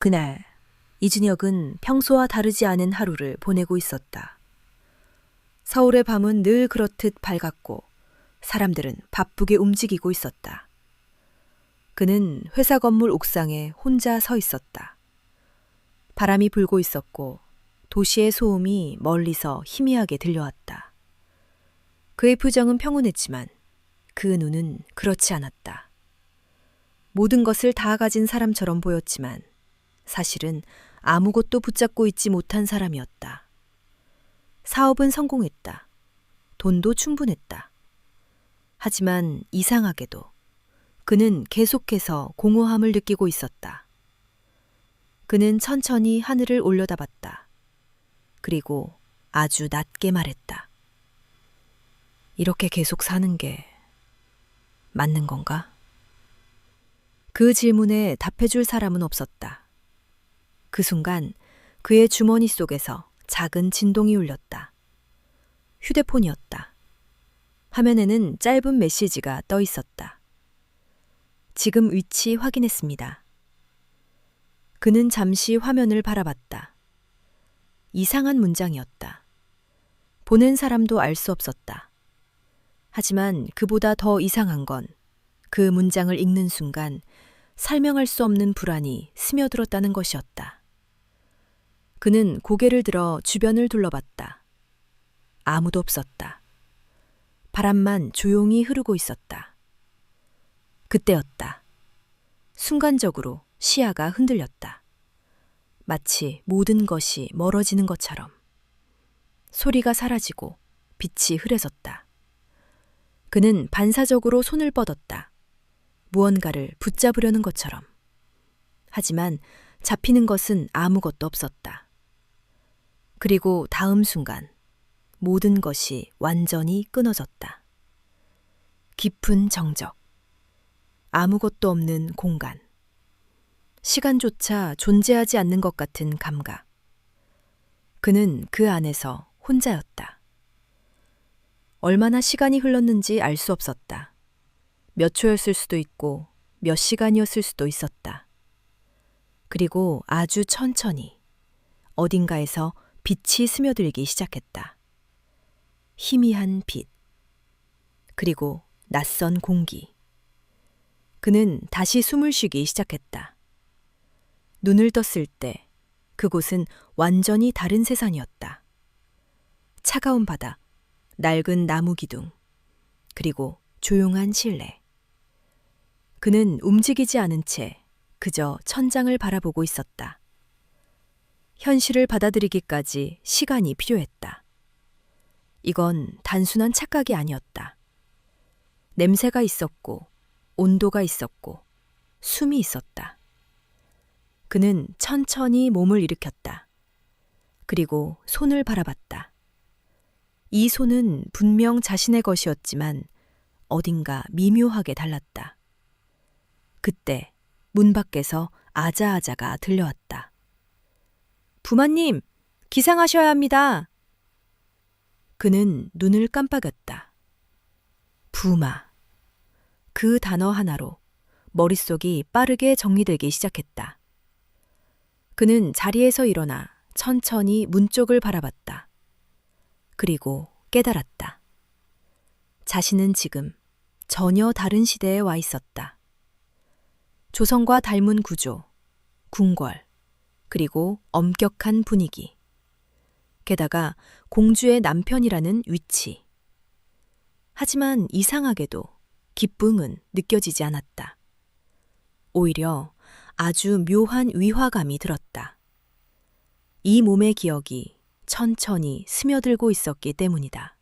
그날 이준혁은 평소와 다르지 않은 하루를 보내고 있었다. 서울의 밤은 늘 그렇듯 밝았고 사람들은 바쁘게 움직이고 있었다. 그는 회사 건물 옥상에 혼자 서 있었다. 바람이 불고 있었고 도시의 소음이 멀리서 희미하게 들려왔다. 그의 표정은 평온했지만 그 눈은 그렇지 않았다. 모든 것을 다 가진 사람처럼 보였지만 사실은 아무것도 붙잡고 있지 못한 사람이었다. 사업은 성공했다. 돈도 충분했다. 하지만 이상하게도 그는 계속해서 공허함을 느끼고 있었다. 그는 천천히 하늘을 올려다봤다. 그리고 아주 낮게 말했다. 이렇게 계속 사는 게 맞는 건가? 그 질문에 답해줄 사람은 없었다. 그 순간 그의 주머니 속에서 작은 진동이 울렸다. 휴대폰이었다. 화면에는 짧은 메시지가 떠 있었다. 지금 위치 확인했습니다. 그는 잠시 화면을 바라봤다. 이상한 문장이었다. 보낸 사람도 알 수 없었다. 하지만 그보다 더 이상한 건 그 문장을 읽는 순간 설명할 수 없는 불안이 스며들었다는 것이었다. 그는 고개를 들어 주변을 둘러봤다. 아무도 없었다. 바람만 조용히 흐르고 있었다. 그때였다. 순간적으로 시야가 흔들렸다. 마치 모든 것이 멀어지는 것처럼. 소리가 사라지고 빛이 흐려졌다. 그는 반사적으로 손을 뻗었다. 무언가를 붙잡으려는 것처럼. 하지만 잡히는 것은 아무것도 없었다. 그리고 다음 순간 모든 것이 완전히 끊어졌다. 깊은 정적. 아무것도 없는 공간. 시간조차 존재하지 않는 것 같은 감각. 그는 그 안에서 혼자였다. 얼마나 시간이 흘렀는지 알 수 없었다. 몇 초였을 수도 있고 몇 시간이었을 수도 있었다. 그리고 아주 천천히 어딘가에서 빛이 스며들기 시작했다. 희미한 빛. 그리고 낯선 공기. 그는 다시 숨을 쉬기 시작했다. 눈을 떴을 때 그곳은 완전히 다른 세상이었다. 차가운 바다, 낡은 나무 기둥, 그리고 조용한 실내. 그는 움직이지 않은 채 그저 천장을 바라보고 있었다. 현실을 받아들이기까지 시간이 필요했다. 이건 단순한 착각이 아니었다. 냄새가 있었고, 온도가 있었고, 숨이 있었다. 그는 천천히 몸을 일으켰다. 그리고 손을 바라봤다. 이 손은 분명 자신의 것이었지만 어딘가 미묘하게 달랐다. 그때 문 밖에서 아자아자가 들려왔다. 부마님, 기상하셔야 합니다. 그는 눈을 깜빡였다. 부마. 그 단어 하나로 머릿속이 빠르게 정리되기 시작했다. 그는 자리에서 일어나 천천히 문 쪽을 바라봤다. 그리고 깨달았다. 자신은 지금 전혀 다른 시대에 와 있었다. 조선과 닮은 구조, 궁궐, 그리고 엄격한 분위기. 게다가 공주의 남편이라는 위치. 하지만 이상하게도 기쁨은 느껴지지 않았다. 오히려 아주 묘한 위화감이 들었다. 이 몸의 기억이 천천히 스며들고 있었기 때문이다.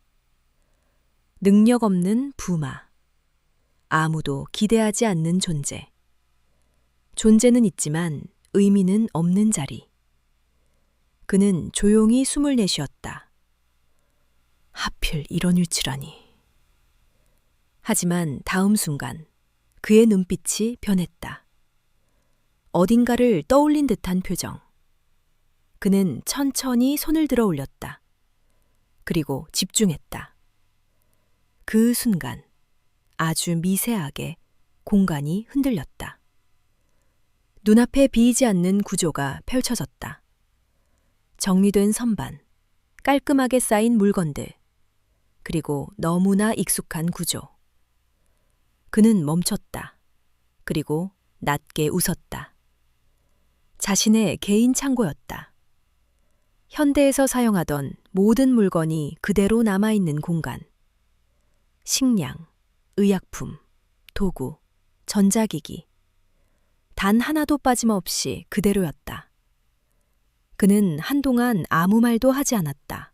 능력 없는 부마. 아무도 기대하지 않는 존재. 존재는 있지만 의미는 없는 자리. 그는 조용히 숨을 내쉬었다. 하필 이런 위치라니. 하지만 다음 순간 그의 눈빛이 변했다. 어딘가를 떠올린 듯한 표정. 그는 천천히 손을 들어 올렸다. 그리고 집중했다. 그 순간 아주 미세하게 공간이 흔들렸다. 눈앞에 비이지 않는 구조가 펼쳐졌다. 정리된 선반, 깔끔하게 쌓인 물건들, 그리고 너무나 익숙한 구조. 그는 멈췄다. 그리고 낮게 웃었다. 자신의 개인 창고였다. 현대에서 사용하던 모든 물건이 그대로 남아있는 공간. 식량, 의약품, 도구, 전자기기. 단 하나도 빠짐없이 그대로였다. 그는 한동안 아무 말도 하지 않았다.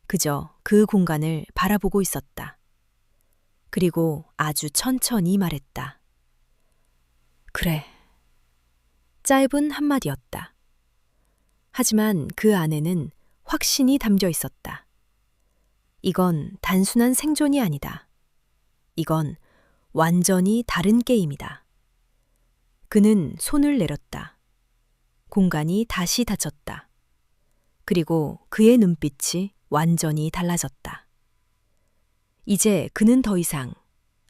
그저 그 공간을 바라보고 있었다. 그리고 아주 천천히 말했다. 그래. 짧은 한마디였다. 하지만 그 안에는 확신이 담겨 있었다. 이건 단순한 생존이 아니다. 이건 완전히 다른 게임이다. 그는 손을 내렸다. 공간이 다시 닫혔다. 그리고 그의 눈빛이 완전히 달라졌다. 이제 그는 더 이상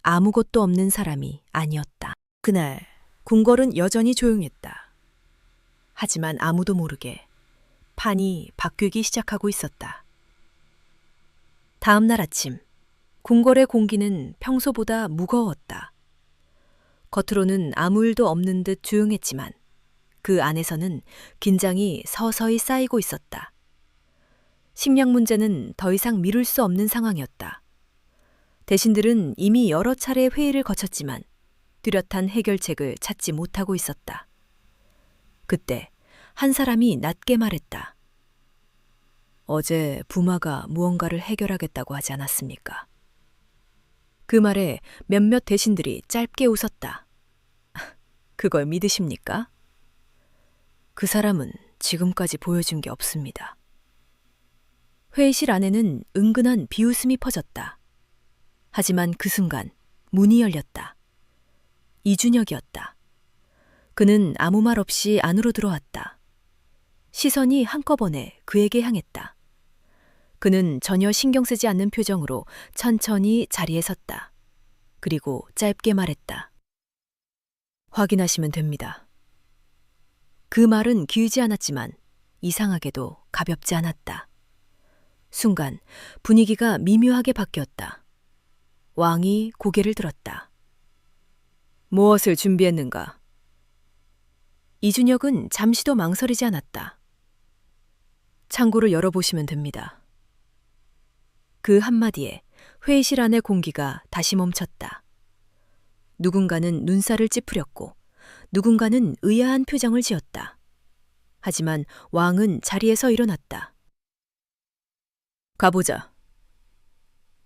아무것도 없는 사람이 아니었다. 그날 궁궐은 여전히 조용했다. 하지만 아무도 모르게 판이 바뀌기 시작하고 있었다. 다음 날 아침, 궁궐의 공기는 평소보다 무거웠다. 겉으로는 아무 일도 없는 듯 조용했지만 그 안에서는 긴장이 서서히 쌓이고 있었다. 식량 문제는 더 이상 미룰 수 없는 상황이었다. 대신들은 이미 여러 차례 회의를 거쳤지만 뚜렷한 해결책을 찾지 못하고 있었다. 그때 한 사람이 낮게 말했다. 어제 부마가 무언가를 해결하겠다고 하지 않았습니까? 그 말에 몇몇 대신들이 짧게 웃었다. 그걸 믿으십니까? 그 사람은 지금까지 보여준 게 없습니다. 회의실 안에는 은근한 비웃음이 퍼졌다. 하지만 그 순간 문이 열렸다. 이준혁이었다. 그는 아무 말 없이 안으로 들어왔다. 시선이 한꺼번에 그에게 향했다. 그는 전혀 신경 쓰지 않는 표정으로 천천히 자리에 섰다. 그리고 짧게 말했다. 확인하시면 됩니다. 그 말은 길지 않았지만 이상하게도 가볍지 않았다. 순간 분위기가 미묘하게 바뀌었다. 왕이 고개를 들었다. 무엇을 준비했는가? 이준혁은 잠시도 망설이지 않았다. 창고를 열어보시면 됩니다. 그 한마디에 회의실 안의 공기가 다시 멈췄다. 누군가는 눈살을 찌푸렸고 누군가는 의아한 표정을 지었다. 하지만 왕은 자리에서 일어났다. 가보자.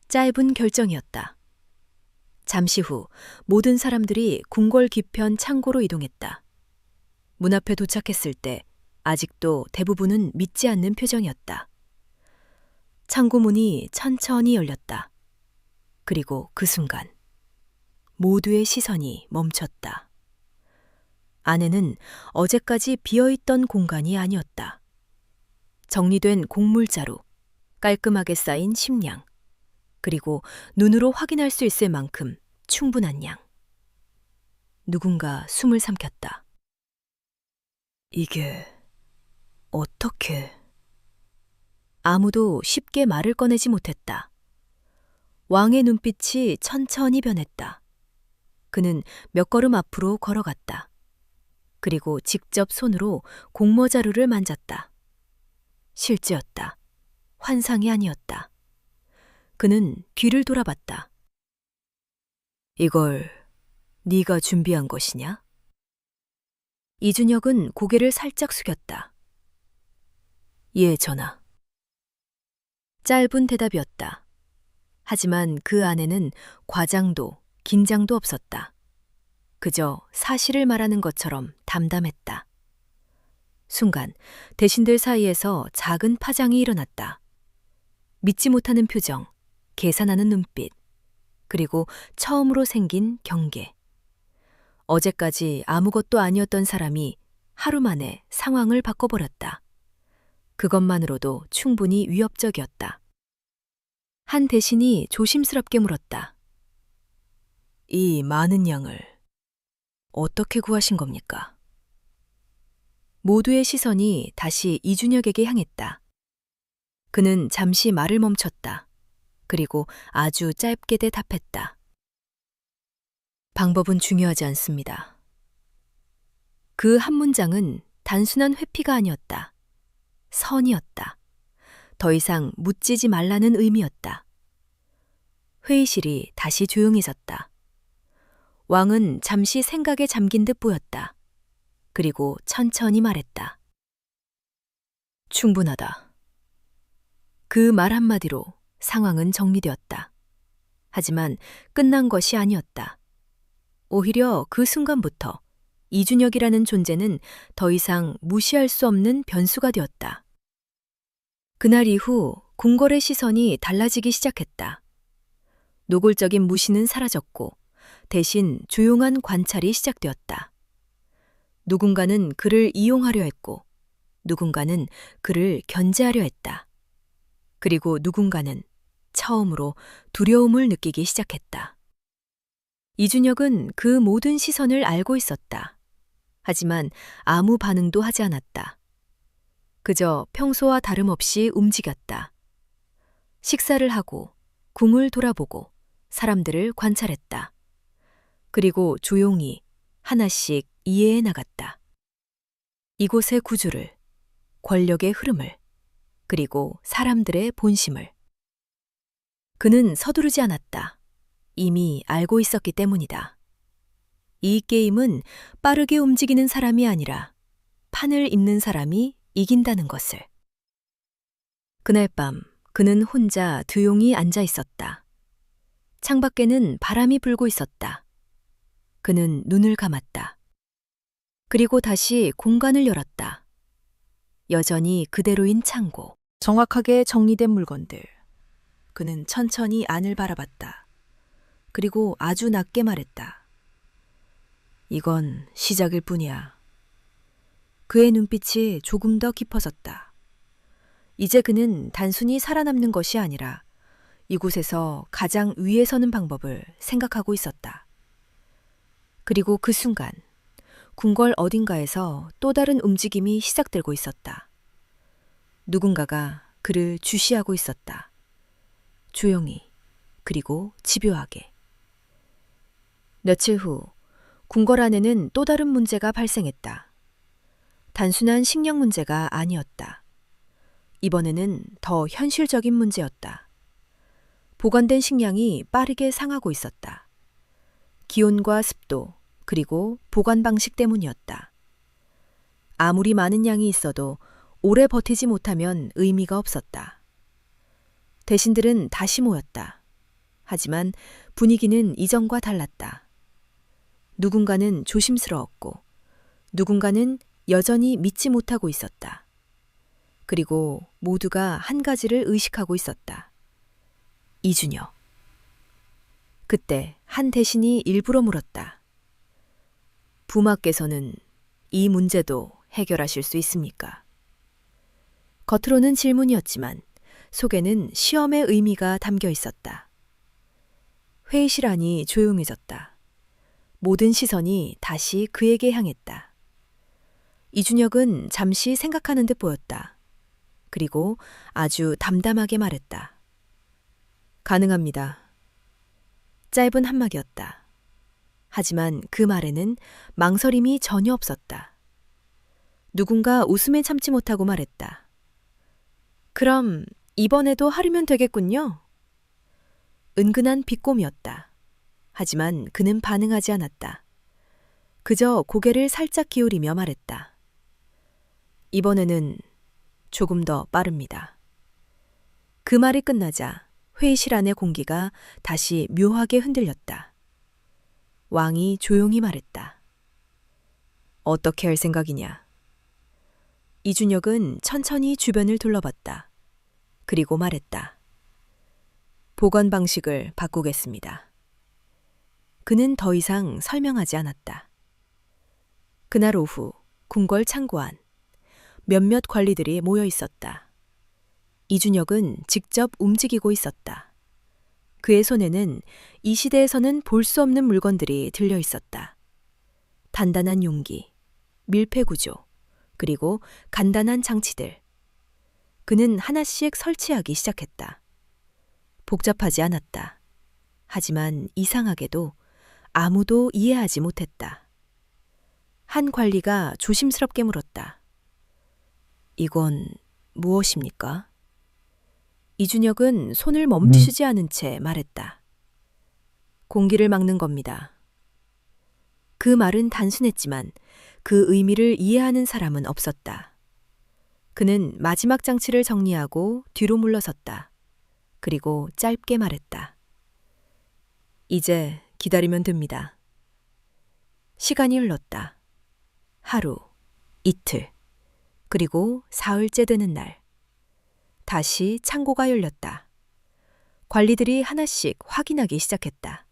짧은 결정이었다. 잠시 후 모든 사람들이 궁궐 뒤편 창고로 이동했다. 문 앞에 도착했을 때 아직도 대부분은 믿지 않는 표정이었다. 창고 문이 천천히 열렸다. 그리고 그 순간 모두의 시선이 멈췄다. 안에는 어제까지 비어있던 공간이 아니었다. 정리된 곡물자루, 깔끔하게 쌓인 식량, 그리고 눈으로 확인할 수 있을 만큼 충분한 양. 누군가 숨을 삼켰다. 이게 어떻게... 아무도 쉽게 말을 꺼내지 못했다. 왕의 눈빛이 천천히 변했다. 그는 몇 걸음 앞으로 걸어갔다. 그리고 직접 손으로 공모자루를 만졌다. 실제였다. 환상이 아니었다. 그는 뒤를 돌아봤다. 이걸 네가 준비한 것이냐? 이준혁은 고개를 살짝 숙였다. 예, 전하. 짧은 대답이었다. 하지만 그 안에는 과장도 긴장도 없었다. 그저 사실을 말하는 것처럼 담담했다. 순간 대신들 사이에서 작은 파장이 일어났다. 믿지 못하는 표정, 계산하는 눈빛, 그리고 처음으로 생긴 경계. 어제까지 아무것도 아니었던 사람이 하루 만에 상황을 바꿔버렸다. 그것만으로도 충분히 위협적이었다. 한 대신이 조심스럽게 물었다. 이 많은 양을 어떻게 구하신 겁니까? 모두의 시선이 다시 이준혁에게 향했다. 그는 잠시 말을 멈췄다. 그리고 아주 짧게 대답했다. 방법은 중요하지 않습니다. 그 한 문장은 단순한 회피가 아니었다. 선이었다. 더 이상 묻지지 말라는 의미였다. 회의실이 다시 조용해졌다. 왕은 잠시 생각에 잠긴 듯 보였다. 그리고 천천히 말했다. 충분하다. 그 말 한마디로 상황은 정리되었다. 하지만 끝난 것이 아니었다. 오히려 그 순간부터 이준혁이라는 존재는 더 이상 무시할 수 없는 변수가 되었다. 그날 이후 궁궐의 시선이 달라지기 시작했다. 노골적인 무시는 사라졌고 대신 조용한 관찰이 시작되었다. 누군가는 그를 이용하려 했고 누군가는 그를 견제하려 했다. 그리고 누군가는 처음으로 두려움을 느끼기 시작했다. 이준혁은 그 모든 시선을 알고 있었다. 하지만 아무 반응도 하지 않았다. 그저 평소와 다름없이 움직였다. 식사를 하고 궁을 돌아보고 사람들을 관찰했다. 그리고 조용히 하나씩 이해해 나갔다. 이곳의 구조를, 권력의 흐름을, 그리고 사람들의 본심을. 그는 서두르지 않았다. 이미 알고 있었기 때문이다. 이 게임은 빠르게 움직이는 사람이 아니라 판을 잇는 사람이 이긴다는 것을. 그날 밤 그는 혼자 조용히 앉아 있었다. 창밖에는 바람이 불고 있었다. 그는 눈을 감았다. 그리고 다시 공간을 열었다. 여전히 그대로인 창고. 정확하게 정리된 물건들. 그는 천천히 안을 바라봤다. 그리고 아주 낮게 말했다. 이건 시작일 뿐이야. 그의 눈빛이 조금 더 깊어졌다. 이제 그는 단순히 살아남는 것이 아니라 이곳에서 가장 위에 서는 방법을 생각하고 있었다. 그리고 그 순간 궁궐 어딘가에서 또 다른 움직임이 시작되고 있었다. 누군가가 그를 주시하고 있었다. 조용히, 그리고 집요하게. 며칠 후 궁궐 안에는 또 다른 문제가 발생했다. 단순한 식량 문제가 아니었다. 이번에는 더 현실적인 문제였다. 보관된 식량이 빠르게 상하고 있었다. 기온과 습도, 그리고 보관 방식 때문이었다. 아무리 많은 양이 있어도 오래 버티지 못하면 의미가 없었다. 대신들은 다시 모였다. 하지만 분위기는 이전과 달랐다. 누군가는 조심스러웠고 누군가는 여전히 믿지 못하고 있었다. 그리고 모두가 한 가지를 의식하고 있었다. 이준혁. 그때 한 대신이 일부러 물었다. 부마께서는 이 문제도 해결하실 수 있습니까? 겉으로는 질문이었지만 속에는 시험의 의미가 담겨 있었다. 회의실 안이 조용해졌다. 모든 시선이 다시 그에게 향했다. 이준혁은 잠시 생각하는 듯 보였다. 그리고 아주 담담하게 말했다. 가능합니다. 짧은 한마디였다. 하지만 그 말에는 망설임이 전혀 없었다. 누군가 웃음에 참지 못하고 말했다. 그럼 이번에도 하루면 되겠군요. 은근한 비꼼이었다. 하지만 그는 반응하지 않았다. 그저 고개를 살짝 기울이며 말했다. 이번에는 조금 더 빠릅니다. 그 말이 끝나자 회의실 안의 공기가 다시 묘하게 흔들렸다. 왕이 조용히 말했다. 어떻게 할 생각이냐? 이준혁은 천천히 주변을 둘러봤다. 그리고 말했다. 보관 방식을 바꾸겠습니다. 그는 더 이상 설명하지 않았다. 그날 오후 궁궐 창고 안 몇몇 관리들이 모여 있었다. 이준혁은 직접 움직이고 있었다. 그의 손에는 이 시대에서는 볼 수 없는 물건들이 들려 있었다. 단단한 용기, 밀폐 구조, 그리고 간단한 장치들. 그는 하나씩 설치하기 시작했다. 복잡하지 않았다. 하지만 이상하게도 아무도 이해하지 못했다. 한 관리가 조심스럽게 물었다. 이건 무엇입니까? 이준혁은 손을 멈추지 않은 채 말했다. 공기를 막는 겁니다. 그 말은 단순했지만 그 의미를 이해하는 사람은 없었다. 그는 마지막 장치를 정리하고 뒤로 물러섰다. 그리고 짧게 말했다. 이제 기다리면 됩니다. 시간이 흘렀다. 하루, 이틀, 그리고 사흘째 되는 날. 다시 창고가 열렸다. 관리들이 하나씩 확인하기 시작했다.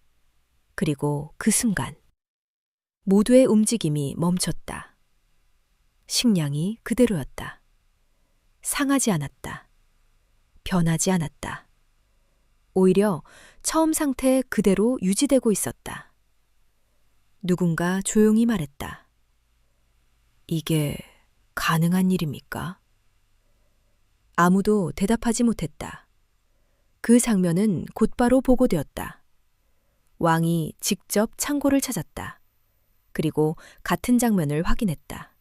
그리고 그 순간 모두의 움직임이 멈췄다. 식량이 그대로였다. 상하지 않았다. 변하지 않았다. 오히려 처음 상태 그대로 유지되고 있었다. 누군가 조용히 말했다. 이게 가능한 일입니까? 아무도 대답하지 못했다. 그 장면은 곧바로 보고되었다. 왕이 직접 창고를 찾았다. 그리고 같은 장면을 확인했다.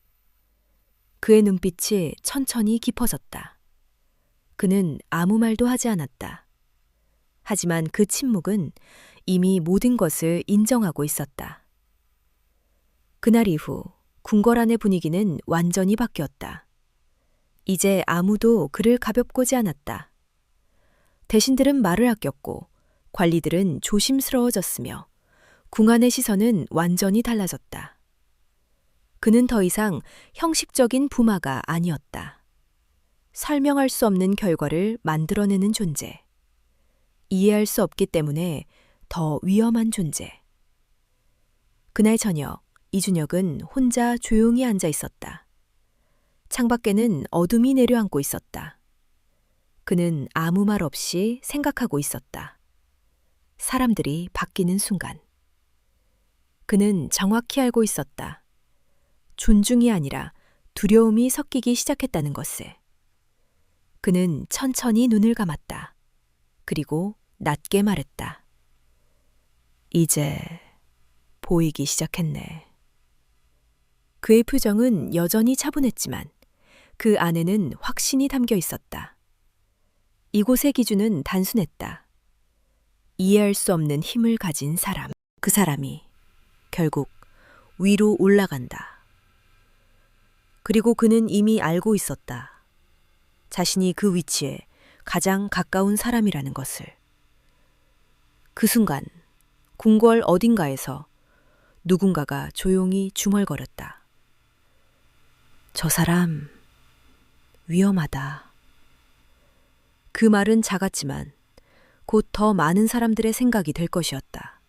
그의 눈빛이 천천히 깊어졌다. 그는 아무 말도 하지 않았다. 하지만 그 침묵은 이미 모든 것을 인정하고 있었다. 그날 이후 궁궐안의 분위기는 완전히 바뀌었다. 이제 아무도 그를 가볍고지 않았다. 대신들은 말을 아꼈고 관리들은 조심스러워졌으며 궁안의 시선은 완전히 달라졌다. 그는 더 이상 형식적인 부마가 아니었다. 설명할 수 없는 결과를 만들어내는 존재. 이해할 수 없기 때문에 더 위험한 존재. 그날 저녁, 이준혁은 혼자 조용히 앉아 있었다. 창밖에는 어둠이 내려앉고 있었다. 그는 아무 말 없이 생각하고 있었다. 사람들이 바뀌는 순간. 그는 정확히 알고 있었다. 존중이 아니라 두려움이 섞이기 시작했다는 것을. 그는 천천히 눈을 감았다. 그리고 낮게 말했다. 이제 보이기 시작했네. 그의 표정은 여전히 차분했지만 그 안에는 확신이 담겨 있었다. 이곳의 기준은 단순했다. 이해할 수 없는 힘을 가진 사람. 그 사람이 결국 위로 올라간다. 그리고 그는 이미 알고 있었다. 자신이 그 위치에 가장 가까운 사람이라는 것을. 그 순간 궁궐 어딘가에서 누군가가 조용히 중얼거렸다. 저 사람 위험하다. 그 말은 작았지만 곧 더 많은 사람들의 생각이 될 것이었다.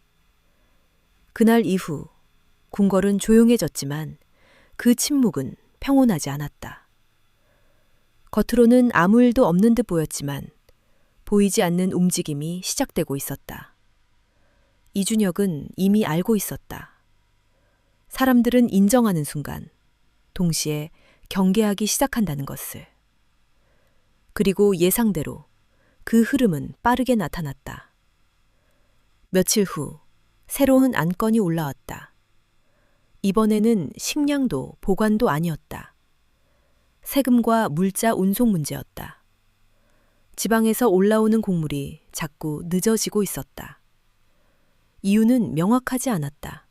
그날 이후 궁궐은 조용해졌지만 그 침묵은 평온하지 않았다. 겉으로는 아무 일도 없는 듯 보였지만 보이지 않는 움직임이 시작되고 있었다. 이준혁은 이미 알고 있었다. 사람들은 인정하는 순간 동시에 경계하기 시작한다는 것을. 그리고 예상대로 그 흐름은 빠르게 나타났다. 며칠 후 새로운 안건이 올라왔다. 이번에는 식량도 보관도 아니었다. 세금과 물자 운송 문제였다. 지방에서 올라오는 곡물이 자꾸 늦어지고 있었다. 이유는 명확하지 않았다.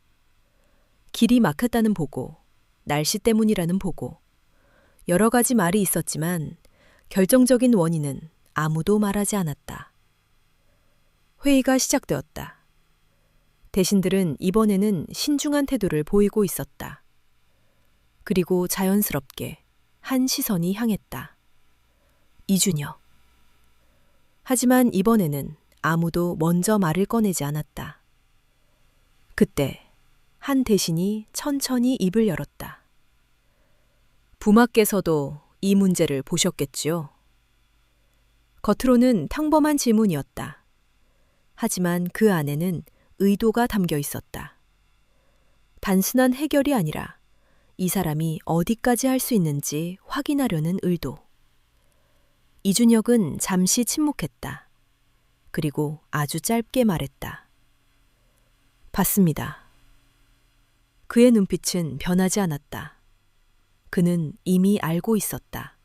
길이 막혔다는 보고, 날씨 때문이라는 보고, 여러 가지 말이 있었지만 결정적인 원인은 아무도 말하지 않았다. 회의가 시작되었다. 대신들은 이번에는 신중한 태도를 보이고 있었다. 그리고 자연스럽게 한 시선이 향했다. 이준혁. 하지만 이번에는 아무도 먼저 말을 꺼내지 않았다. 그때 한 대신이 천천히 입을 열었다. 부마께서도 이 문제를 보셨겠지요? 겉으로는 평범한 질문이었다. 하지만 그 안에는 의도가 담겨 있었다. 단순한 해결이 아니라 이 사람이 어디까지 할 수 있는지 확인하려는 의도. 이준혁은 잠시 침묵했다. 그리고 아주 짧게 말했다. 봤습니다. 그의 눈빛은 변하지 않았다. 그는 이미 알고 있었다.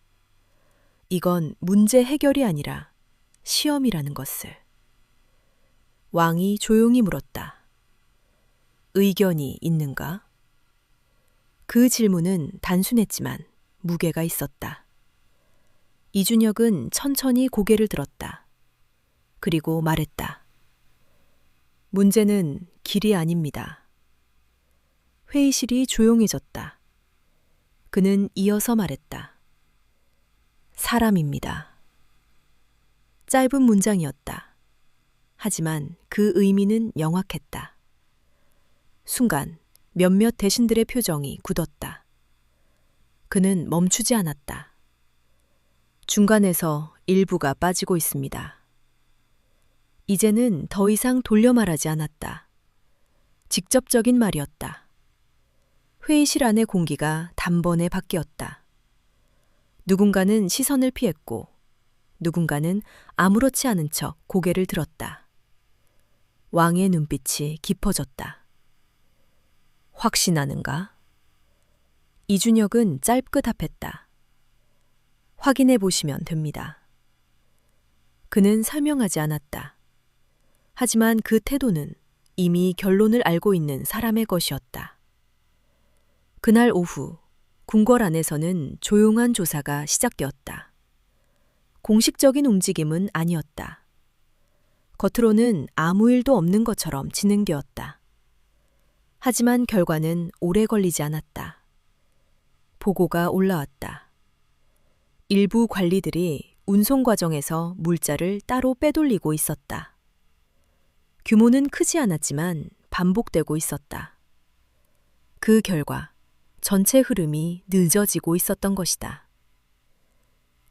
이건 문제 해결이 아니라 시험이라는 것을. 왕이 조용히 물었다. 의견이 있는가? 그 질문은 단순했지만 무게가 있었다. 이준혁은 천천히 고개를 들었다. 그리고 말했다. 문제는 길이 아닙니다. 회의실이 조용해졌다. 그는 이어서 말했다. 사람입니다. 짧은 문장이었다. 하지만 그 의미는 명확했다. 순간 몇몇 대신들의 표정이 굳었다. 그는 멈추지 않았다. 중간에서 일부가 빠지고 있습니다. 이제는 더 이상 돌려 말하지 않았다. 직접적인 말이었다. 회의실 안의 공기가 단번에 바뀌었다. 누군가는 시선을 피했고 누군가는 아무렇지 않은 척 고개를 들었다. 왕의 눈빛이 깊어졌다. 확신하는가? 이준혁은 짧게 답했다. 확인해 보시면 됩니다. 그는 설명하지 않았다. 하지만 그 태도는 이미 결론을 알고 있는 사람의 것이었다. 그날 오후 궁궐 안에서는 조용한 조사가 시작되었다. 공식적인 움직임은 아니었다. 겉으로는 아무 일도 없는 것처럼 진행되었다. 하지만 결과는 오래 걸리지 않았다. 보고가 올라왔다. 일부 관리들이 운송 과정에서 물자를 따로 빼돌리고 있었다. 규모는 크지 않았지만 반복되고 있었다. 그 결과 전체 흐름이 늦어지고 있었던 것이다.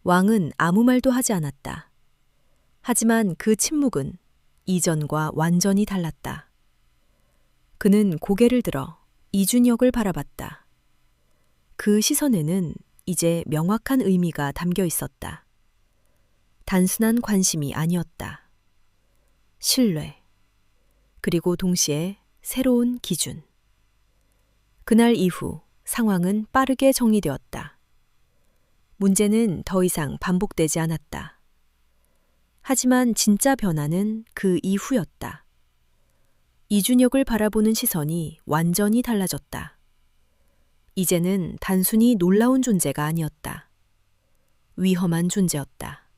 왕은 아무 말도 하지 않았다. 하지만 그 침묵은 이전과 완전히 달랐다. 그는 고개를 들어 이준혁을 바라봤다. 그 시선에는 이제 명확한 의미가 담겨 있었다. 단순한 관심이 아니었다. 신뢰, 그리고 동시에 새로운 기준. 그날 이후 상황은 빠르게 정리되었다. 문제는 더 이상 반복되지 않았다. 하지만 진짜 변화는 그 이후였다. 이준혁을 바라보는 시선이 완전히 달라졌다. 이제는 단순히 놀라운 존재가 아니었다. 위험한 존재였다.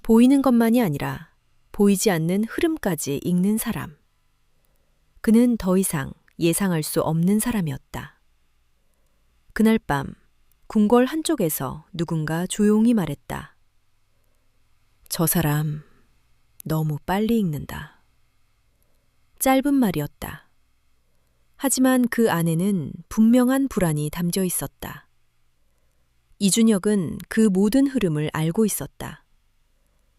보이는 것만이 아니라 보이지 않는 흐름까지 읽는 사람. 그는 더 이상 예상할 수 없는 사람이었다. 그날 밤 궁궐 한쪽에서 누군가 조용히 말했다. 저 사람 너무 빨리 읽는다. 짧은 말이었다. 하지만 그 안에는 분명한 불안이 담겨 있었다. 이준혁은 그 모든 흐름을 알고 있었다.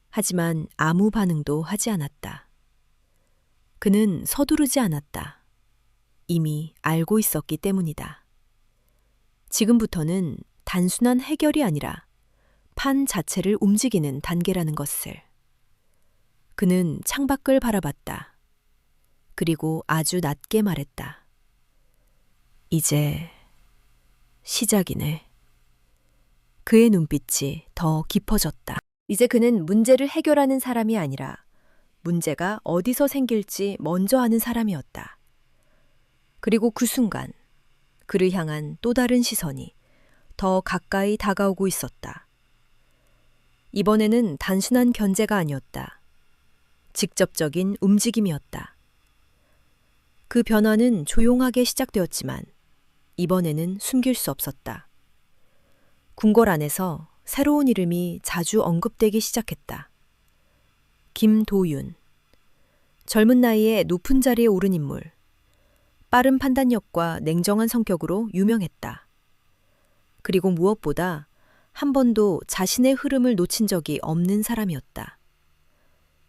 하지만 아무 반응도 하지 않았다. 그는 서두르지 않았다. 이미 알고 있었기 때문이다. 지금부터는 단순한 해결이 아니라 판 자체를 움직이는 단계라는 것을. 그는 창밖을 바라봤다. 그리고 아주 낮게 말했다. 이제 시작이네. 그의 눈빛이 더 깊어졌다. 이제 그는 문제를 해결하는 사람이 아니라 문제가 어디서 생길지 먼저 아는 사람이었다. 그리고 그 순간 그를 향한 또 다른 시선이 더 가까이 다가오고 있었다. 이번에는 단순한 견제가 아니었다. 직접적인 움직임이었다. 그 변화는 조용하게 시작되었지만 이번에는 숨길 수 없었다. 궁궐 안에서 새로운 이름이 자주 언급되기 시작했다. 김도윤. 젊은 나이에 높은 자리에 오른 인물. 빠른 판단력과 냉정한 성격으로 유명했다. 그리고 무엇보다 한 번도 자신의 흐름을 놓친 적이 없는 사람이었다.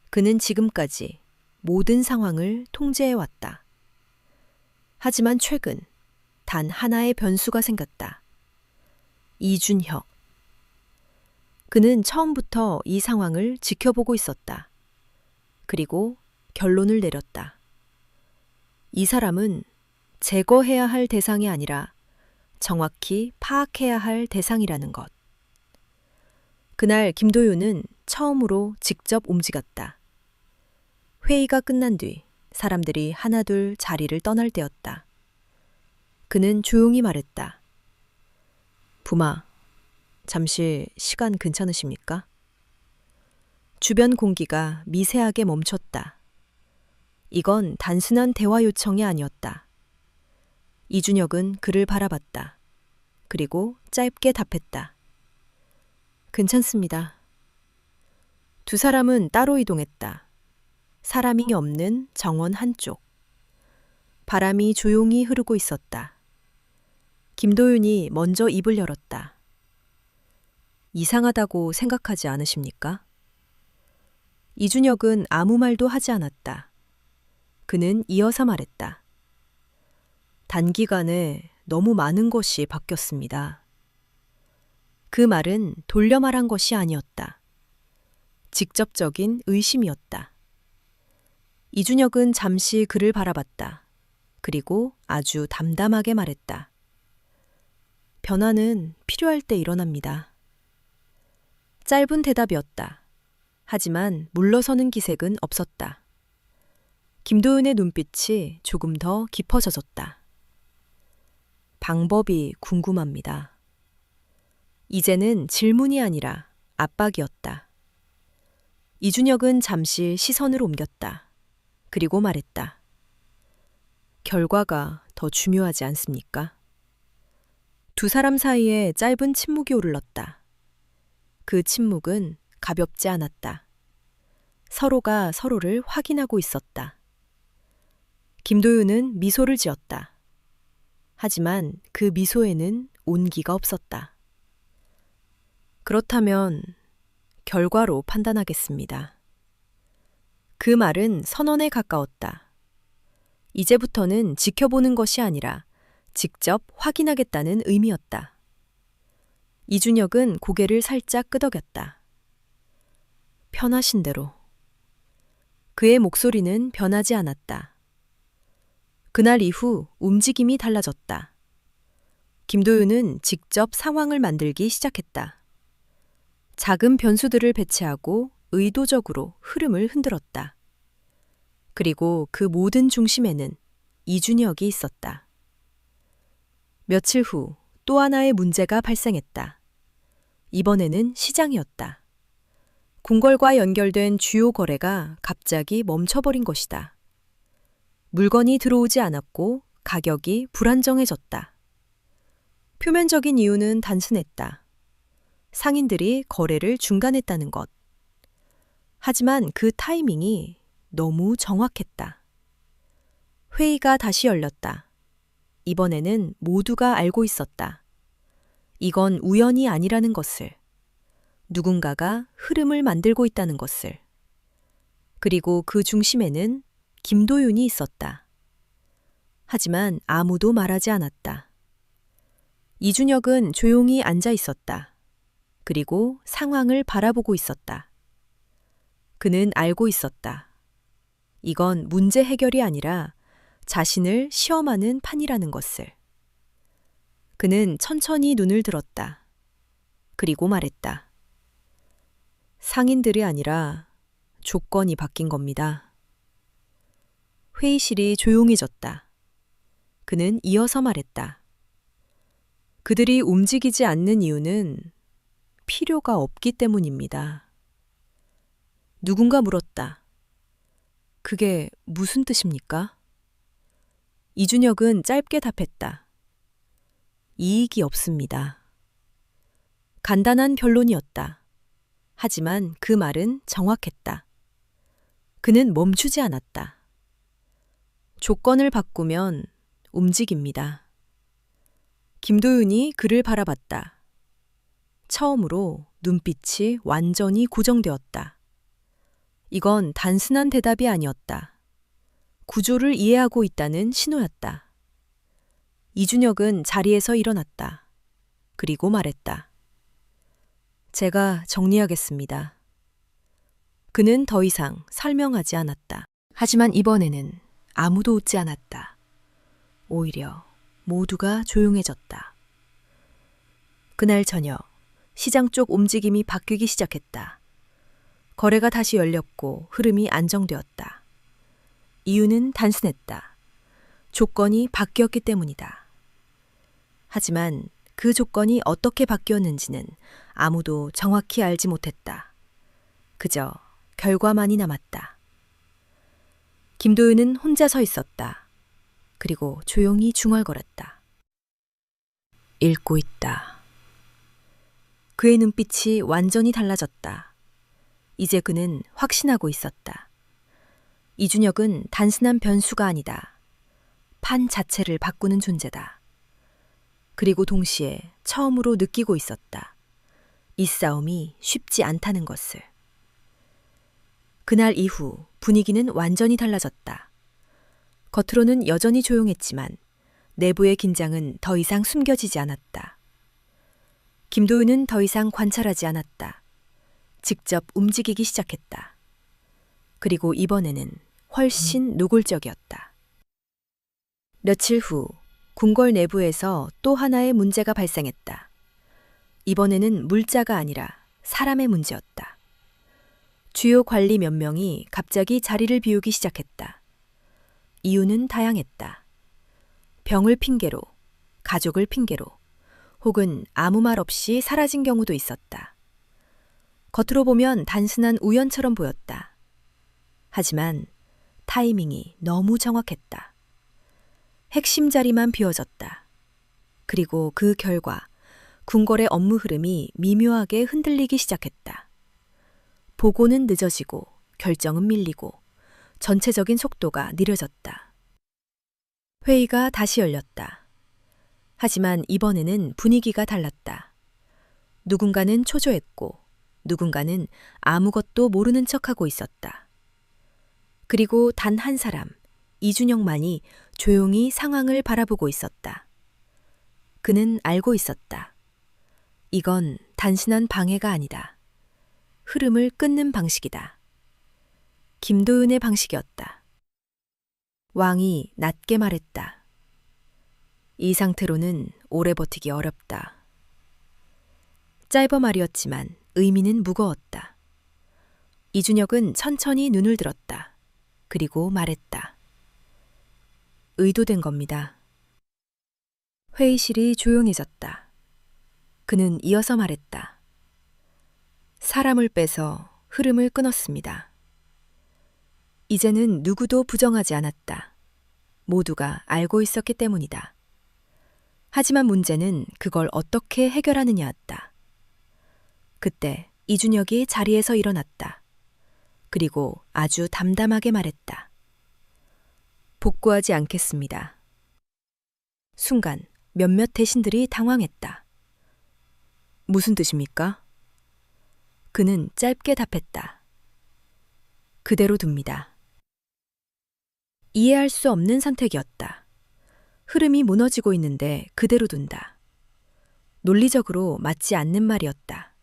그는 지금까지 모든 상황을 통제해왔다. 하지만 최근 단 하나의 변수가 생겼다. 이준혁. 그는 처음부터 이 상황을 지켜보고 있었다. 그리고 결론을 내렸다. 이 사람은 제거해야 할 대상이 아니라 정확히 파악해야 할 대상이라는 것. 그날 김도윤은 처음으로 직접 움직였다. 회의가 끝난 뒤 사람들이 하나둘 자리를 떠날 때였다. 그는 조용히 말했다. 부마, 잠시 시간 괜찮으십니까? 주변 공기가 미세하게 멈췄다. 이건 단순한 대화 요청이 아니었다. 이준혁은 그를 바라봤다. 그리고 짧게 답했다. 괜찮습니다. 두 사람은 따로 이동했다. 사람이 없는 정원 한쪽. 바람이 조용히 흐르고 있었다. 김도윤이 먼저 입을 열었다. 이상하다고 생각하지 않으십니까? 이준혁은 아무 말도 하지 않았다. 그는 이어서 말했다. 단기간에 너무 많은 것이 바뀌었습니다. 그 말은 돌려 말한 것이 아니었다. 직접적인 의심이었다. 이준혁은 잠시 그를 바라봤다. 그리고 아주 담담하게 말했다. 변화는 필요할 때 일어납니다. 짧은 대답이었다. 하지만 물러서는 기색은 없었다. 김도윤의 눈빛이 조금 더 깊어져졌다. 방법이 궁금합니다. 이제는 질문이 아니라 압박이었다. 이준혁은 잠시 시선을 옮겼다. 그리고 말했다. 결과가 더 중요하지 않습니까? 두 사람 사이에 짧은 침묵이 오르렀다. 그 침묵은 가볍지 않았다. 서로가 서로를 확인하고 있었다. 김도윤은 미소를 지었다. 하지만 그 미소에는 온기가 없었다. 그렇다면 결과로 판단하겠습니다. 그 말은 선언에 가까웠다. 이제부터는 지켜보는 것이 아니라 직접 확인하겠다는 의미였다. 이준혁은 고개를 살짝 끄덕였다. 편하신 대로. 그의 목소리는 변하지 않았다. 그날 이후 움직임이 달라졌다. 김도윤은 직접 상황을 만들기 시작했다. 작은 변수들을 배치하고 의도적으로 흐름을 흔들었다. 그리고 그 모든 중심에는 이준혁이 있었다. 며칠 후 또 하나의 문제가 발생했다. 이번에는 시장이었다. 궁궐과 연결된 주요 거래가 갑자기 멈춰버린 것이다. 물건이 들어오지 않았고 가격이 불안정해졌다. 표면적인 이유는 단순했다. 상인들이 거래를 중단했다는 것. 하지만 그 타이밍이 너무 정확했다. 회의가 다시 열렸다. 이번에는 모두가 알고 있었다. 이건 우연이 아니라는 것을. 누군가가 흐름을 만들고 있다는 것을. 그리고 그 중심에는 김도윤이 있었다. 하지만 아무도 말하지 않았다. 이준혁은 조용히 앉아 있었다. 그리고 상황을 바라보고 있었다. 그는 알고 있었다. 이건 문제 해결이 아니라 자신을 시험하는 판이라는 것을. 그는 천천히 눈을 들었다. 그리고 말했다. 상인들이 아니라 조건이 바뀐 겁니다. 회의실이 조용해졌다. 그는 이어서 말했다. 그들이 움직이지 않는 이유는 필요가 없기 때문입니다. 누군가 물었다. 그게 무슨 뜻입니까? 이준혁은 짧게 답했다. 이익이 없습니다. 간단한 변론이었다. 하지만 그 말은 정확했다. 그는 멈추지 않았다. 조건을 바꾸면 움직입니다. 김도윤이 그를 바라봤다. 처음으로 눈빛이 완전히 고정되었다. 이건 단순한 대답이 아니었다. 구조를 이해하고 있다는 신호였다. 이준혁은 자리에서 일어났다. 그리고 말했다. 제가 정리하겠습니다. 그는 더 이상 설명하지 않았다. 하지만 이번에는 아무도 웃지 않았다. 오히려 모두가 조용해졌다. 그날 저녁 시장 쪽 움직임이 바뀌기 시작했다. 거래가 다시 열렸고 흐름이 안정되었다. 이유는 단순했다. 조건이 바뀌었기 때문이다. 하지만 그 조건이 어떻게 바뀌었는지는 아무도 정확히 알지 못했다. 그저 결과만이 남았다. 김도윤은 혼자 서 있었다. 그리고 조용히 중얼거렸다. 읽고 있다. 그의 눈빛이 완전히 달라졌다. 이제 그는 확신하고 있었다. 이준혁은 단순한 변수가 아니다. 판 자체를 바꾸는 존재다. 그리고 동시에 처음으로 느끼고 있었다. 이 싸움이 쉽지 않다는 것을. 그날 이후 분위기는 완전히 달라졌다. 겉으로는 여전히 조용했지만 내부의 긴장은 더 이상 숨겨지지 않았다. 김도윤은 더 이상 관찰하지 않았다. 직접 움직이기 시작했다. 그리고 이번에는 훨씬 노골적이었다. 며칠 후 궁궐 내부에서 또 하나의 문제가 발생했다. 이번에는 물자가 아니라 사람의 문제였다. 주요 관리 몇 명이 갑자기 자리를 비우기 시작했다. 이유는 다양했다. 병을 핑계로, 가족을 핑계로, 혹은 아무 말 없이 사라진 경우도 있었다. 겉으로 보면 단순한 우연처럼 보였다. 하지만 타이밍이 너무 정확했다. 핵심 자리만 비워졌다. 그리고 그 결과 궁궐의 업무 흐름이 미묘하게 흔들리기 시작했다. 보고는 늦어지고 결정은 밀리고 전체적인 속도가 느려졌다. 회의가 다시 열렸다. 하지만 이번에는 분위기가 달랐다. 누군가는 초조했고 누군가는 아무것도 모르는 척하고 있었다. 그리고 단 한 사람, 이준혁만이 조용히 상황을 바라보고 있었다. 그는 알고 있었다. 이건 단순한 방해가 아니다. 흐름을 끊는 방식이다. 김도윤의 방식이었다. 왕이 낮게 말했다. 이 상태로는 오래 버티기 어렵다. 짧은 말이었지만 의미는 무거웠다. 이준혁은 천천히 눈을 들었다. 그리고 말했다. 의도된 겁니다. 회의실이 조용해졌다. 그는 이어서 말했다. 사람을 빼서 흐름을 끊었습니다. 이제는 누구도 부정하지 않았다. 모두가 알고 있었기 때문이다. 하지만 문제는 그걸 어떻게 해결하느냐였다. 그때 이준혁이 자리에서 일어났다. 그리고 아주 담담하게 말했다. 복구하지 않겠습니다. 순간 몇몇 대신들이 당황했다. 무슨 뜻입니까? 그는 짧게 답했다. 그대로 둡니다. 이해할 수 없는 선택이었다. 흐름이 무너지고 있는데 그대로 둔다. 논리적으로 맞지 않는 말이었다.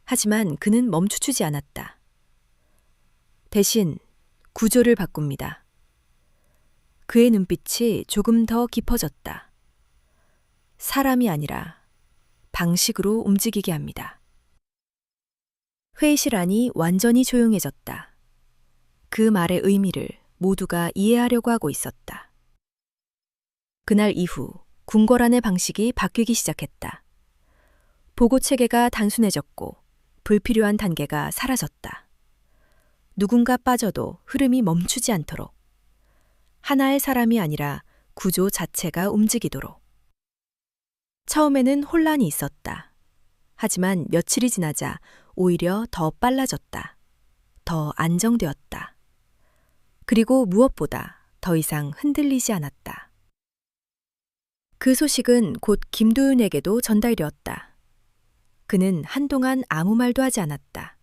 하지만 그는 멈추지 않았다. 대신 구조를 바꿉니다. 그의 눈빛이 조금 더 깊어졌다. 사람이 아니라 방식으로 움직이게 합니다. 회의실 안이 완전히 조용해졌다. 그 말의 의미를 모두가 이해하려고 하고 있었다. 그날 이후 궁궐 안의 방식이 바뀌기 시작했다. 보고 체계가 단순해졌고 불필요한 단계가 사라졌다. 누군가 빠져도 흐름이 멈추지 않도록. 하나의 사람이 아니라 구조 자체가 움직이도록. 처음에는 혼란이 있었다. 하지만 며칠이 지나자 오히려 더 빨라졌다. 더 안정되었다. 그리고 무엇보다 더 이상 흔들리지 않았다. 그 소식은 곧 김도윤에게도 전달되었다. 그는 한동안 아무 말도 하지 않았다.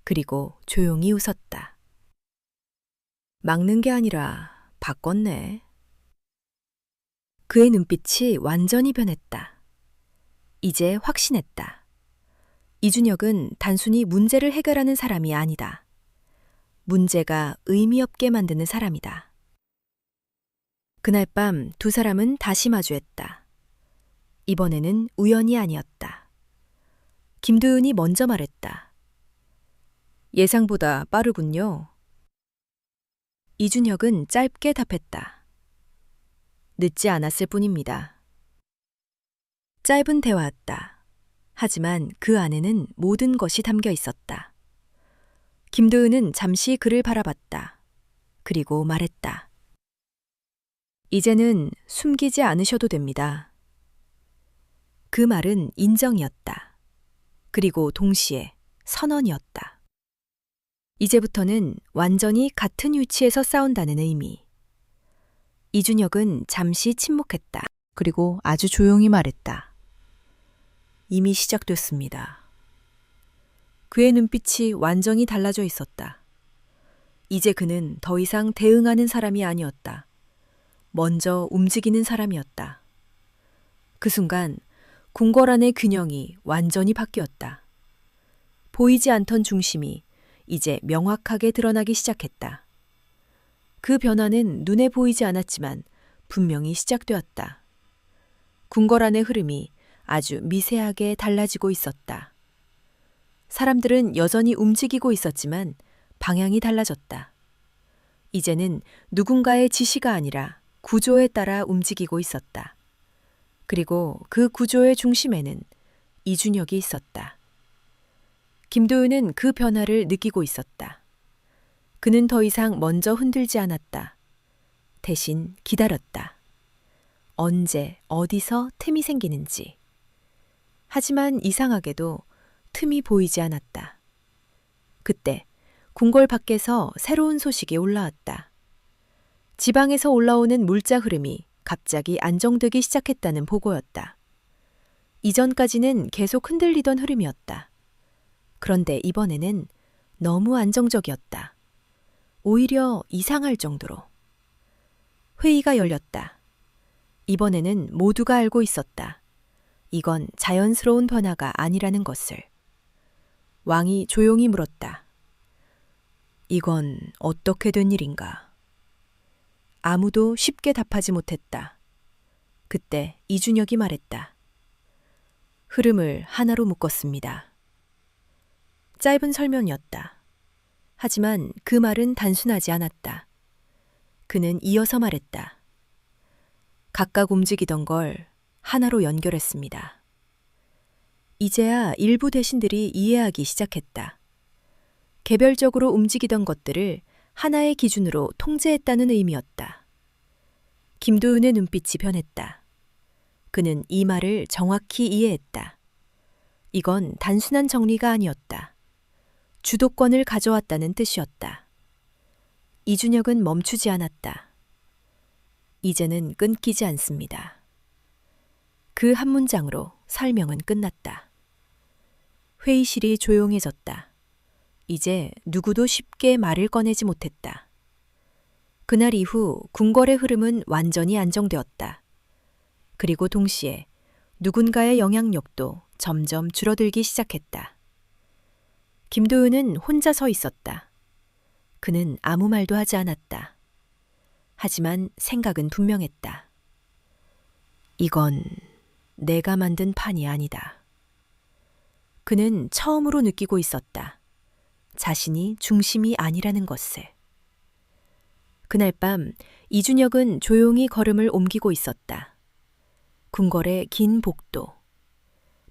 그리고 조용히 웃었다. 막는 게 아니라 바꿨네. 그의 눈빛이 완전히 변했다. 이제 확신했다. 이준혁은 단순히 문제를 해결하는 사람이 아니다. 문제가 의미 없게 만드는 사람이다. 그날 밤 두 사람은 다시 마주했다. 이번에는 우연이 아니었다. 김도윤이 먼저 말했다. 예상보다 빠르군요. 이준혁은 짧게 답했다. 늦지 않았을 뿐입니다. 짧은 대화였다. 하지만 그 안에는 모든 것이 담겨 있었다. 김도윤은 잠시 그를 바라봤다. 그리고 말했다. 이제는 숨기지 않으셔도 됩니다. 그 말은 인정이었다. 그리고 동시에 선언이었다. 이제부터는 완전히 같은 위치에서 싸운다는 의미. 이준혁은 잠시 침묵했다. 그리고 아주 조용히 말했다. 이미 시작됐습니다. 그의 눈빛이 완전히 달라져 있었다. 이제 그는 더 이상 대응하는 사람이 아니었다. 먼저 움직이는 사람이었다. 그 순간 궁궐안의 균형이 완전히 바뀌었다. 보이지 않던 중심이 이제 명확하게 드러나기 시작했다. 그 변화는 눈에 보이지 않았지만 분명히 시작되었다. 궁궐안의 흐름이 아주 미세하게 달라지고 있었다. 사람들은 여전히 움직이고 있었지만 방향이 달라졌다. 이제는 누군가의 지시가 아니라 구조에 따라 움직이고 있었다. 그리고 그 구조의 중심에는 이준혁이 있었다. 김도윤은 그 변화를 느끼고 있었다. 그는 더 이상 먼저 흔들지 않았다. 대신 기다렸다. 언제, 어디서 틈이 생기는지. 하지만 이상하게도 틈이 보이지 않았다. 그때 궁궐 밖에서 새로운 소식이 올라왔다. 지방에서 올라오는 물자 흐름이 갑자기 안정되기 시작했다는 보고였다. 이전까지는 계속 흔들리던 흐름이었다. 그런데 이번에는 너무 안정적이었다. 오히려 이상할 정도로. 회의가 열렸다. 이번에는 모두가 알고 있었다. 이건 자연스러운 변화가 아니라는 것을. 왕이 조용히 물었다. 이건 어떻게 된 일인가? 아무도 쉽게 답하지 못했다. 그때 이준혁이 말했다. 흐름을 하나로 묶었습니다. 짧은 설명이었다. 하지만 그 말은 단순하지 않았다. 그는 이어서 말했다. 각각 움직이던 걸 하나로 연결했습니다. 이제야 일부 대신들이 이해하기 시작했다. 개별적으로 움직이던 것들을 하나의 기준으로 통제했다는 의미였다. 김도윤의 눈빛이 변했다. 그는 이 말을 정확히 이해했다. 이건 단순한 정리가 아니었다. 주도권을 가져왔다는 뜻이었다. 이준혁은 멈추지 않았다. 이제는 끊기지 않습니다. 그 한 문장으로 설명은 끝났다. 회의실이 조용해졌다. 이제 누구도 쉽게 말을 꺼내지 못했다. 그날 이후 궁궐의 흐름은 완전히 안정되었다. 그리고 동시에 누군가의 영향력도 점점 줄어들기 시작했다. 김도윤은 혼자 서 있었다. 그는 아무 말도 하지 않았다. 하지만 생각은 분명했다. 이건 내가 만든 판이 아니다. 그는 처음으로 느끼고 있었다. 자신이 중심이 아니라는 것을. 그날 밤 이준혁은 조용히 걸음을 옮기고 있었다. 궁궐의 긴 복도.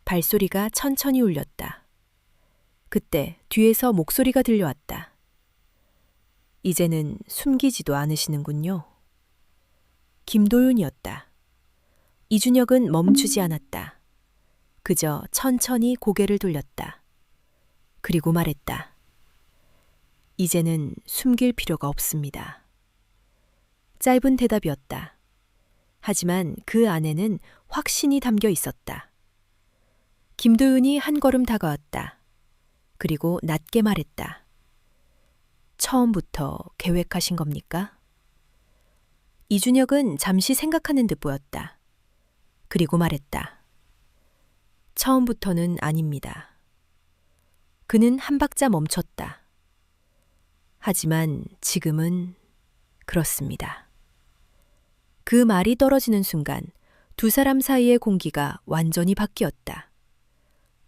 발소리가 천천히 울렸다. 그때 뒤에서 목소리가 들려왔다. 이제는 숨기지도 않으시는군요. 김도윤이었다. 이준혁은 멈추지 않았다. 그저 천천히 고개를 돌렸다. 그리고 말했다. 이제는 숨길 필요가 없습니다. 짧은 대답이었다. 하지만 그 안에는 확신이 담겨 있었다. 김도윤이 한 걸음 다가왔다. 그리고 낮게 말했다. 처음부터 계획하신 겁니까? 이준혁은 잠시 생각하는 듯 보였다. 그리고 말했다. 처음부터는 아닙니다. 그는 한 박자 멈췄다. 하지만 지금은 그렇습니다. 그 말이 떨어지는 순간 두 사람 사이의 공기가 완전히 바뀌었다.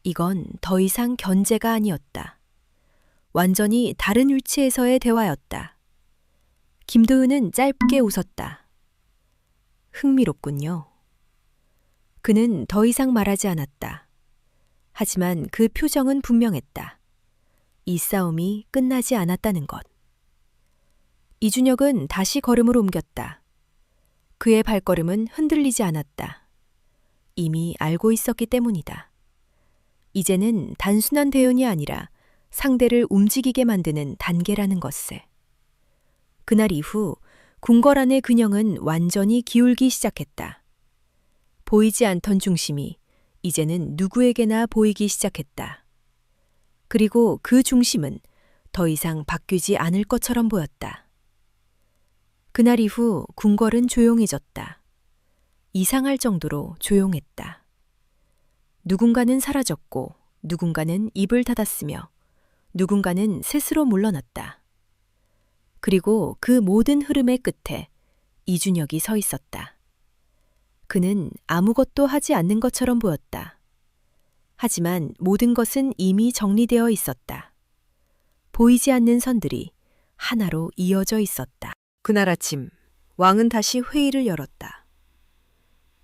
이건 더 이상 견제가 아니었다. 완전히 다른 위치에서의 대화였다. 김도윤은 짧게 웃었다. 흥미롭군요. 그는 더 이상 말하지 않았다. 하지만 그 표정은 분명했다. 이 싸움이 끝나지 않았다는 것. 이준혁은 다시 걸음을 옮겼다. 그의 발걸음은 흔들리지 않았다. 이미 알고 있었기 때문이다. 이제는 단순한 대응이 아니라 상대를 움직이게 만드는 단계라는 것을. 그날 이후 궁궐 안의 균형은 완전히 기울기 시작했다. 보이지 않던 중심이 이제는 누구에게나 보이기 시작했다. 그리고 그 중심은 더 이상 바뀌지 않을 것처럼 보였다. 그날 이후 궁궐은 조용해졌다. 이상할 정도로 조용했다. 누군가는 사라졌고 누군가는 입을 닫았으며 누군가는 스스로 물러났다. 그리고 그 모든 흐름의 끝에 이준혁이 서 있었다. 그는 아무것도 하지 않는 것처럼 보였다. 하지만 모든 것은 이미 정리되어 있었다. 보이지 않는 선들이 하나로 이어져 있었다. 그날 아침 왕은 다시 회의를 열었다.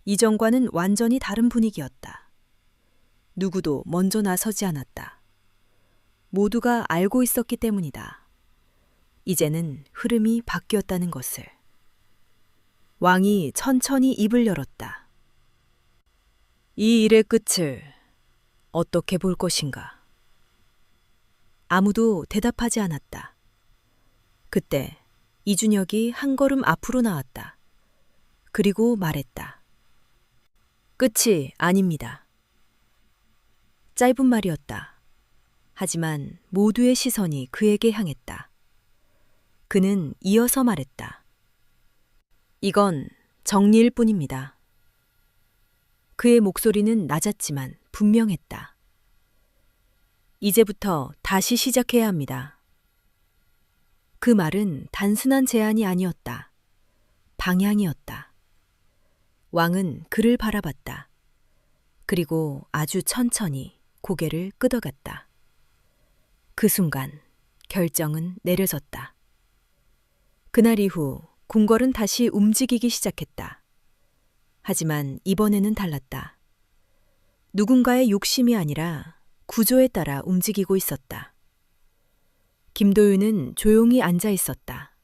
이전과는 완전히 다른 분위기였다. 누구도 먼저 나서지 않았다. 모두가 알고 있었기 때문이다. 이제는 흐름이 바뀌었다는 것을. 왕이 천천히 입을 열었다. 이 일의 끝을 어떻게 볼 것인가? 아무도 대답하지 않았다. 그때 이준혁이 한 걸음 앞으로 나왔다. 그리고 말했다. 끝이 아닙니다. 짧은 말이었다. 하지만 모두의 시선이 그에게 향했다. 그는 이어서 말했다. 이건 정리일 뿐입니다. 그의 목소리는 낮았지만 분명했다. 이제부터 다시 시작해야 합니다. 그 말은 단순한 제안이 아니었다. 방향이었다. 왕은 그를 바라봤다. 그리고 아주 천천히 고개를 끄덕였다. 그 순간 결정은 내려졌다. 그날 이후 궁궐은 다시 움직이기 시작했다. 하지만 이번에는 달랐다. 누군가의 욕심이 아니라 구조에 따라 움직이고 있었다. 김도윤은 조용히 앉아 있었다.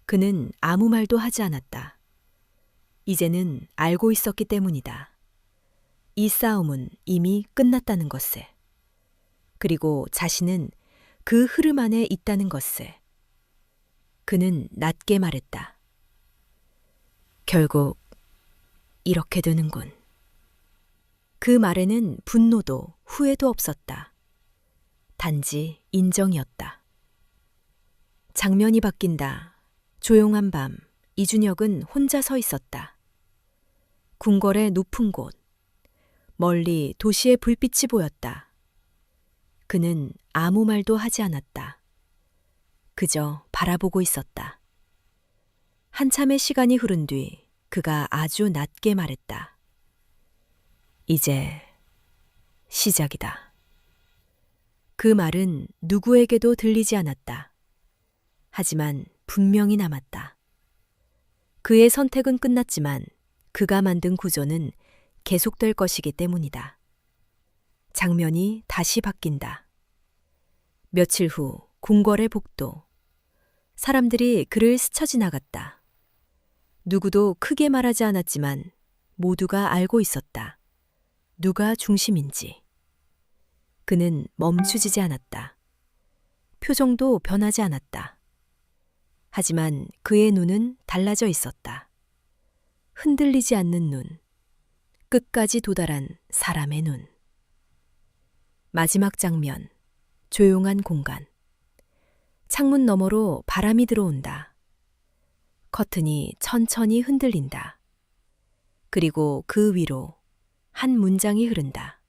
그는 아무 말도 하지 않았다. 이제는 알고 있었기 때문이다. 이 싸움은 이미 끝났다는 것을. 그리고 자신은 그 흐름 안에 있다는 것을. 그는 낮게 말했다. 결국 이렇게 되는군. 그 말에는 분노도 후회도 없었다. 단지 인정이었다. 장면이 바뀐다. 조용한 밤, 이준혁은 혼자 서 있었다. 궁궐의 높은 곳, 멀리 도시의 불빛이 보였다. 그는 아무 말도 하지 않았다. 그저 바라보고 있었다. 한참의 시간이 흐른 뒤 그가 아주 낮게 말했다. 이제 시작이다. 그 말은 누구에게도 들리지 않았다. 하지만 분명히 남았다. 그의 선택은 끝났지만 그가 만든 구조는 계속될 것이기 때문이다. 장면이 다시 바뀐다. 며칠 후 궁궐의 복도. 사람들이 그를 스쳐 지나갔다. 누구도 크게 말하지 않았지만 모두가 알고 있었다. 누가 중심인지. 그는 멈추지 않았다. 표정도 변하지 않았다. 하지만 그의 눈은 달라져 있었다. 흔들리지 않는 눈. 끝까지 도달한 사람의 눈. 마지막 장면. 조용한 공간. 창문 너머로 바람이 들어온다. 커튼이 천천히 흔들린다. 그리고 그 위로 한 문장이 흐른다.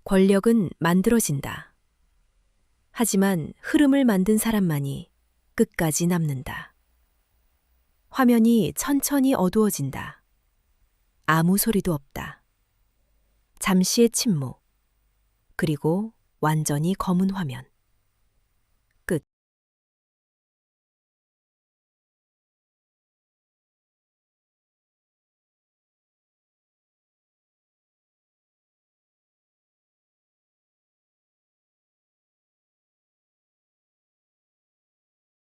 권력은 만들어진다. 하지만 흐름을 만든 사람만이 끝까지 남는다. 화면이 천천히 어두워진다. 아무 소리도 없다. 잠시의 침묵, 그리고 완전히 검은 화면.